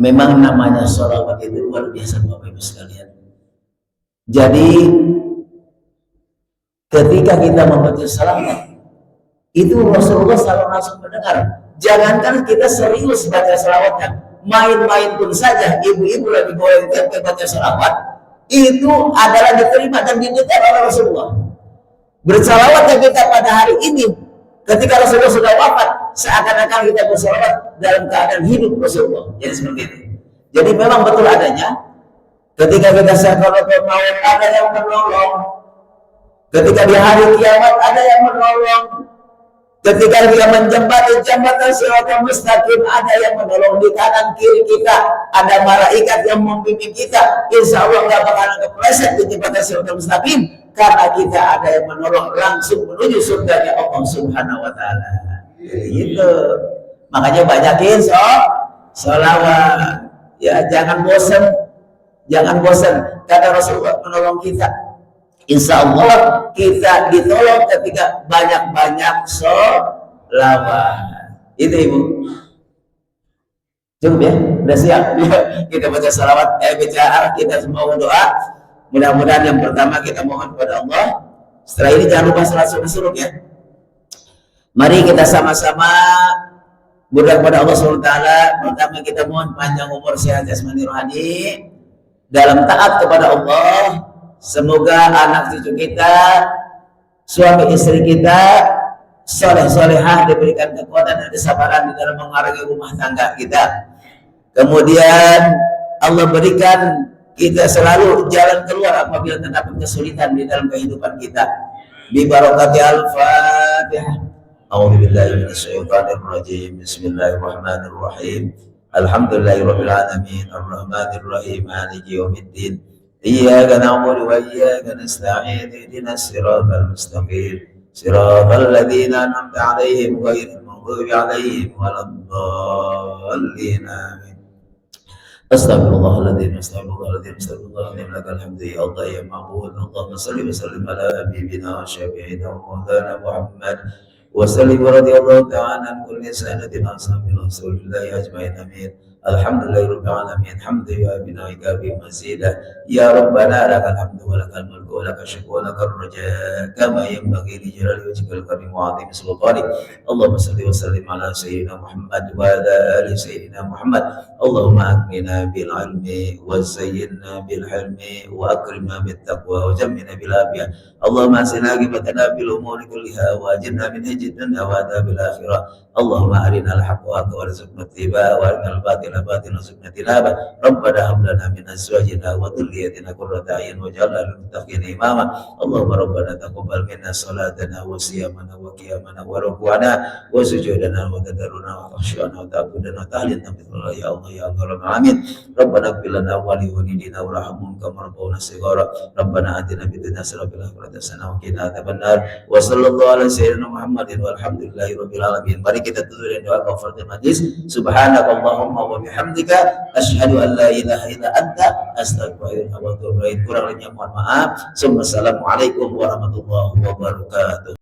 memang namanya sholawat itu luar biasa Bapak Ibu sekalian. Jadi ketika kita membaca sholawat itu Rasulullah selalu langsung mendengar. Jangankan kita serius baca sholawatnya, main-main pun saja ibu-ibu lagi boleh tempe baca sholawat itu adalah diterima dan didengar oleh Rasulullah. Bersalawatnya kita pada hari ini ketika Rasulullah sudah wafat, seakan-akan kita bersalawat dalam keadaan hidup Rasulullah. Jadi seperti itu. Jadi memang betul adanya ketika kita sakaratul maut ada yang menolong. Ketika di hari kiamat ada yang menolong. Ketika dia menjembati jembatan siratal mustaqim ada yang menolong. Di kanan kiri kita ada malaikat yang membimbing kita. Insya Allah nggak bakalan kepleset di jembatan siratal mustaqim karena kita ada yang menolong langsung menuju surganya Allah Subhanahu wa taala. Gitu. Makanya banyakin sholawat. Ya, jangan bosan. Jangan bosan. Kata Rasulullah menolong kita. Insya Allah kita ditolong ketika banyak-banyak sholawat. Itu Ibu. Cukup ya? Udah siap? Kita baca sholawat, bicara, kita semua berdoa. Mudah-mudahan yang pertama kita mohon kepada Allah. Setelah ini jangan lupa salat sunat ya. Mari kita sama-sama berdoa kepada Allah SWT. Pertama kita mohon panjang umur, sehat jasmani rohani dalam taat kepada Allah. Semoga anak cucu kita, suami istri kita, soleh-solehah, diberikan kekuatan dan kesabaran di dalam mengarungi rumah tangga kita. Kemudian Allah berikan kita selalu jalan keluar apabila terdapat kesulitan di dalam kehidupan kita. Bi barakati al-Fatihah. A'udzubillahi minasyaitonir rajim. Bismillahirrahmanirrahim. Alhamdulillahirabbil alamin, arrahmanir rahim, maliki yaumiddin. Iyyaka na'budu wa iyyaka nasta'in. Ihdinas siratal mustaqim. Siratal ladzina an'amta 'alaihim ghairil maghdubi 'alaihim waladdallin. Amin. Astagfirullahaladzim, astagfirullahaladzim, astagfirullahaladzim, lakal hamdu ya Allah ya ma'bud. Allahumma salli wa sallim ala habibina wa syafi'ina wa maulana Muhammad wa sallim wa radiyallahu ta'ala an kulli sanatin ashabi rasulillahi ajma'in. Amin. Alhamdulillahi rabbil alamin, hamdu ya bina ikabi mazidah. Ya Rabbana lakal hamdu wa lakal mulku wa lakal syukru wa lakal raja kama yanbaghi li jalali wajhikal karim wa 'azimi sultanik. Allahumma salli wa sallim ala sayyidina Muhammad wa ala ali sayyidina Muhammad. Allahumma akmina bil ilmi wa zayyinna bil hilmi wa akrimna bit taqwa wa jammina bil afiyah. Allahumma asina aqibatana bil umuri kulliha wa ajirna min hijjid dunya wa adzabil akhirah. Allahumma arina al-haqqa haqqa warzuqna ittiba'a wa arina al-batila batilan warzuqna tinaba. Rabbana hab lana min azwajina wa dhurriyyatina qurrata a'yun waj'alna lil muttaqina imama. Allahumma rabbana taqabbal minna salatana wa siyamana wa qiyamana wa ruku'ana wa sujudana wa tadarruna wa khushu'ana wa ta'abbudana wa tahlilna bi ya Allah ya Allah amin. Rabbana ighfir lana wa li walidina warhamhum kama rabbawna shighara. Rabbana atina fid dunya hasanah wa fil akhirati hasanah wa qina adzabannar. Wa sallallahu ala sayyidina Muhammadin walhamdulillahi rabbil alamin. Mari kita tutup dengan doa kafaratul majlis. Subhanakallahumma wa wa bihamdika asyhadu an la ilaha illa anta astaghfiruka wa atubu ilaik. Kurang lebihnya mohon maaf. Assalamualaikum warahmatullahi wabarakatuh.